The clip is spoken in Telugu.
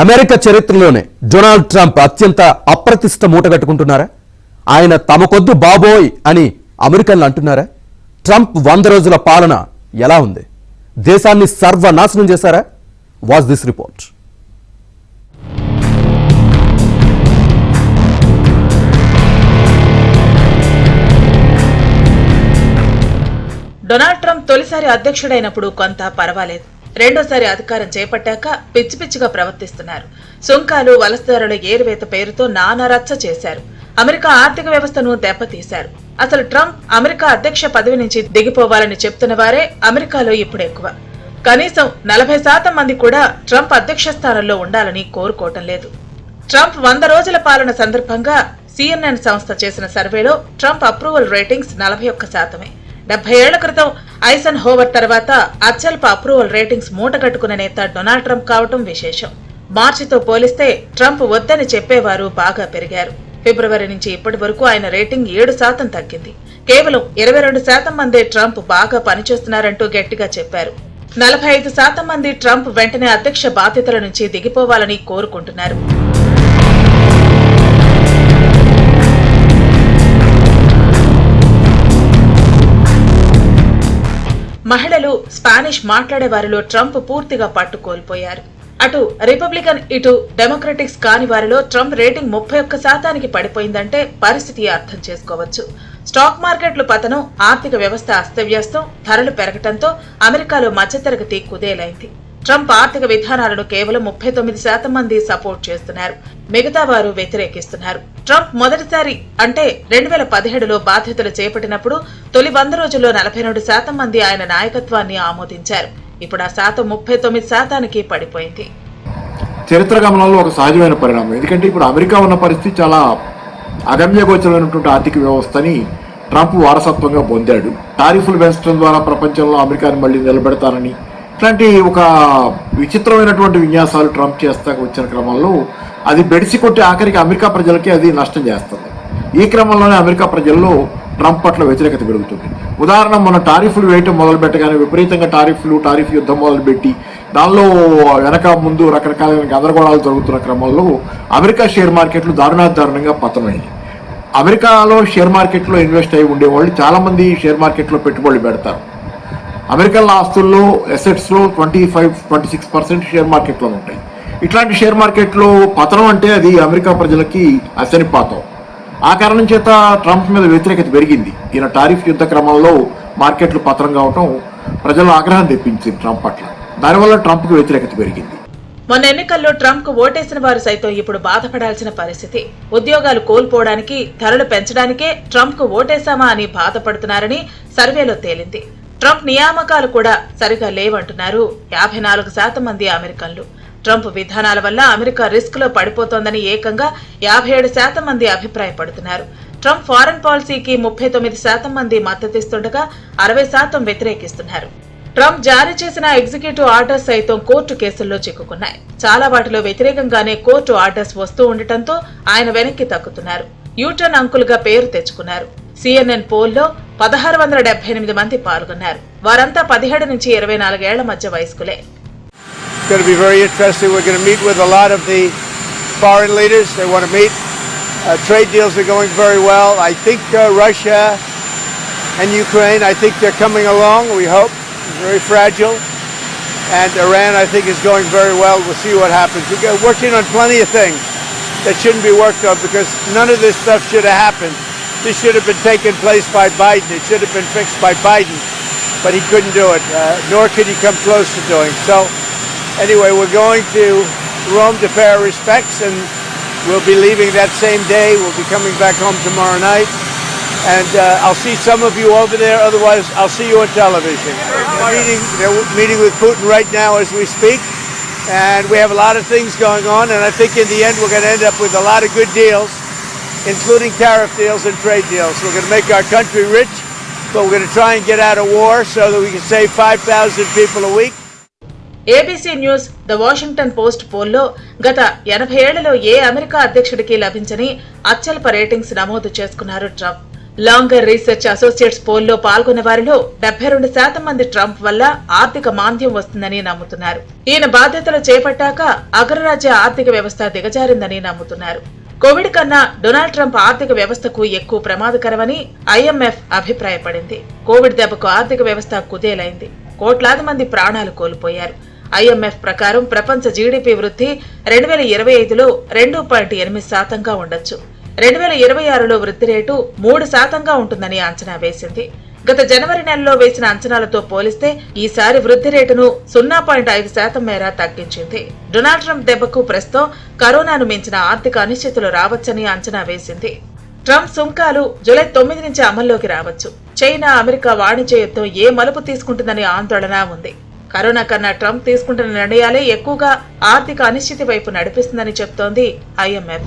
అమెరికా చరిత్రలోనే డొనాల్డ్ ట్రంప్ అత్యంత అప్రతిష్ట మూటగట్టుకుంటున్నారా? ఆయన తమకొద్దు బాబోయ్ అని అమెరికన్లు అంటున్నారా? ట్రంప్ 100 రోజుల పాలన ఎలా ఉంది? దేశాన్ని సర్వనాశనం చేశారా? Watch this report. Donald Trump తొలిసారి అధ్యక్షుడైనప్పుడు కొంత పర్వాలేదు. రెండోసారి అధికారం చేపట్టాక పిచ్చి పిచ్చిగా ప్రవర్తిస్తున్నారు. సుంకాలు, వలసదారుల ఏరువేత పేరుతో నానా రచ్చ చేశారు. అమెరికా ఆర్థిక వ్యవస్థను దెబ్బతీశారు. అసలు ట్రంప్ అమెరికా అధ్యక్ష పదవి నుంచి దిగిపోవాలని చెప్తున్న వారే అమెరికాలో ఇప్పుడు ఎక్కువ. కనీసం 40% మంది కూడా ట్రంప్ అధ్యక్ష స్థానంలో ఉండాలని కోరుకోవటం లేదు. ట్రంప్ 100 రోజుల పాలన సందర్భంగా CNN సంస్థ చేసిన సర్వేలో ట్రంప్ అప్రూవల్ రేటింగ్స్ 41%. 70 ఏళ్ల క్రితం ఐసన్ హోవర్ తర్వాత అత్యల్ప అప్రూవల్ రేటింగ్స్ మూటగట్టుకున్న నేత డొనాల్డ్ ట్రంప్ కావటం విశేషం. మార్చితో పోలిస్తే ట్రంప్ వద్దని చెప్పేవారు బాగా పెరిగారు. ఫిబ్రవరి నుంచి ఇప్పటి వరకు ఆయన రేటింగ్ 7% తగ్గింది. కేవలం 22% మందే ట్రంప్ బాగా పనిచేస్తున్నారంటూ గట్టిగా చెప్పారు. 45% మంది ట్రంప్ వెంటనే అధ్యక్ష బాధ్యతల నుంచి దిగిపోవాలని కోరుకుంటున్నారు. మహిళలు, స్పానిష్ మాట్లాడే వారిలో ట్రంప్ పూర్తిగా పట్టు కోల్పోయారు. అటు రిపబ్లికన్, ఇటు డెమోక్రటిక్స్ కాని వారిలో ట్రంప్ రేటింగ్ 31%కి పడిపోయిందంటే పరిస్థితి అర్థం చేసుకోవచ్చు. స్టాక్ మార్కెట్లు పతనం, ఆర్థిక వ్యవస్థ అస్తవ్యస్తం, ధరలు పెరగటంతో అమెరికాలో మధ్యతరగతి కుదేలైంది. ట్రంప్ ఆర్థిక విధానాలను కేవలం 39% మంది సపోర్ట్ చేస్తున్నారు. మిగతా వారు వ్యతిరేకిస్తున్నారు. ట్రంప్ మొదటిసారి అంటే 2017లో బాధ్యతలు చేపట్టినప్పుడు తొలి 100 రోజుల్లో 42% మంది ఆయన నాయకత్వాన్ని ఆమోదించారు. ఇప్పుడు ఆ శాతం 39%కి పడిపోయింది. చరిత్ర గమనంలో ఒక సహజమైన పరిణామం. ఎందుకంటే ఇప్పుడు అమెరికా ఉన్న పరిస్థితి చాలా అగమ్యగోచరమైనటువంటి ఆర్థిక వ్యవస్థని ట్రంప్ వారసత్వంగా పొందాడు. టారిఫ్లు పెంచడం ద్వారా ప్రపంచంలో అమెరికాని మళ్ళీ నిలబెడతానని ఇట్లాంటి ఒక విచిత్రమైనటువంటి విన్యాసాలు ట్రంప్ చేస్తా వచ్చిన క్రమంలో అది బెడిసి కొట్టి ఆఖరికి అమెరికా ప్రజలకి అది నష్టం చేస్తుంది. ఈ క్రమంలోనే అమెరికా ప్రజల్లో ట్రంప్ పట్ల వ్యతిరేకత పెరుగుతుంది. ఉదాహరణ, మన టారిఫ్లు వేయటం మొదలుపెట్టగానే విపరీతంగా టారిఫ్ యుద్ధం మొదలుపెట్టి దానిలో వెనక ముందు రకరకాలైన గందరగోళాలు జరుగుతున్న క్రమంలో అమెరికా షేర్ మార్కెట్లు దారుణంగా పతనమైంది. అమెరికాలో షేర్ మార్కెట్లో ఇన్వెస్ట్ అయి ఉండేవాళ్ళు చాలామంది షేర్ మార్కెట్లో పెట్టుబడులు పెడతారు. అమెరికన్ ఆస్తుల్లో, అసెట్స్లో 25-26% షేర్ మార్కెట్లో ఉంటాయి. ఇట్లాంటి షేర్ మార్కెట్లో పతనం అంటే అది అమెరికా ప్రజలకి అశనిపాతం. ఆ కారణం చేత ట్రంప్ మీద వ్యతిరేకత పెరిగింది. ఈయన టారిఫ్ యుద్ధ క్రమంలో మార్కెట్లు పతనం కావటం ప్రజల ఆగ్రహం తెప్పించింది ట్రంప్ పట్ల. దానివల్ల ట్రంప్కు వ్యతిరేకత పెరిగింది. మొన్న ఎన్నికల్లో ట్రంప్ కు ఓటేసిన వారు సైతం ఇప్పుడు బాధపడాల్సిన పరిస్థితి. ఉద్యోగాలు కోల్పోవడానికి, ధరలు పెంచడానికే ట్రంప్ కు ఓటేశామా అని బాధపడుతున్నారని సర్వేలో తేలింది. ట్రంప్ నియామకాలు కూడా సరిగా లేవంటున్నారు 54% మంది అమెరికన్లు. ట్రంప్ విధానాల వల్ల అమెరికా రిస్క్ లో పడిపోతోందని ఏకంగా 57% మంది అభిప్రాయపడుతున్నారు. ట్రంప్ ఫారెన్ పాలసీకి 39% మంది మద్దతిస్తుండగా 60% వ్యతిరేకిస్తున్నారు. ట్రంప్ జారీ చేసిన ఎగ్జిక్యూటివ్ ఆర్డర్స్ సైతం కోర్టు కేసుల్లో చిక్కుకున్నాయి. చాలా వాటిలో వ్యతిరేకంగానే కోర్టు ఆర్డర్స్ వస్తూ ఉండటంతో ఆయన వెనక్కి తగ్గుతున్నారు. యూటర్న్ అంకుల్గా పేరు తెచ్చుకున్నారు. CNN పోల్లో 1678 మంది పాల్గొన్నారు. వారంతా 17 నుంచి 24 ఏళ్ల మధ్య వయస్కులే. It's going to be very interesting. We're going to meet with a lot of the foreign leaders. They want to meet. Trade deals are going very well. I think Russia and Ukraine, I think they're coming along, we hope. It's very fragile. And Iran, I think, is going very well. We'll see what happens. We're working on plenty of things that shouldn't be worked on because none of this stuff should have happened. This should have been taken place by Biden. It should have been fixed by Biden, but he couldn't do it, nor could he come close to doing. So anyway, we're going to Rome to pay our respects, and we'll be leaving that same day. We'll be coming back home tomorrow night, and I'll see some of you over there. Otherwise, I'll see you on television. They're meeting with Putin right now as we speak, and we have a lot of things going on, and I think in the end we're going to end up with a lot of good deals, including tariff deals and trade deals. We're going to make our country rich, but we're going to try and get out of war so that we can save 5,000 people a week. ABC News, the Washington Post పోల్లో గత 80 ఏళ్లలో ఏ అమెరికా అధ్యక్షుడికి లభించని అత్యల్ప రేటింగ్స్ నమోదు చేసుకున్నారు ట్రంప్. లాంగర్ రీసెర్చ్ అసోసియేట్స్ పోల్లో పాల్గొన్న వారిలో 72% మంది ట్రంప్ వల్ల ఆర్థిక మాంద్యం వస్తుందని నమ్ముతున్నారు. ఈయన బాధ్యతలు చేపట్టాక అగ్రరాజ్య ఆర్థిక వ్యవస్థ దిగజారిందని నమ్ముతున్నారు. కోవిడ్ కన్నా డొనాల్డ్ ట్రంప్ ఆర్థిక వ్యవస్థకు ఎక్కువ ప్రమాదకరమని IMF అభిప్రాయపడింది. కోవిడ్ దెబ్బకు ఆర్థిక వ్యవస్థ కుదేలైంది. కోట్లాది మంది ప్రాణాలు కోల్పోయారు. IMF ప్రకారం ప్రపంచ జీడీపీ వృద్ధి 2025లో 2.8%గా ఉండొచ్చు. 2026లో వృద్ధి రేటు 3%గా ఉంటుందని అంచనా వేసింది. గత జనవరి నెలలో వేసిన అంచనాలతో పోలిస్తే ఈసారి వృద్ధి రేటును 0.5% మేర తగ్గించింది. డొనాల్డ్ ట్రంప్ దెబ్బకు ప్రస్తుతం కరోనాను మించిన ఆర్థిక అనిశ్చితులు రావచ్చని అంచనా వేసింది. ట్రంప్ సుంకాలు జూలై 9 నుంచి అమల్లోకి రావచ్చు. చైనా అమెరికా వాణిజ్య యుద్ధం ఏ మలుపు తీసుకుంటుందని ఆందోళన ఉంది. కరోనా కన్నా ట్రంప్ తీసుకుంటున్న నిర్ణయాలే ఎక్కువగా ఆర్థిక అనిశ్చితి వైపు నడిపిస్తుందని చెబుతోంది IMF.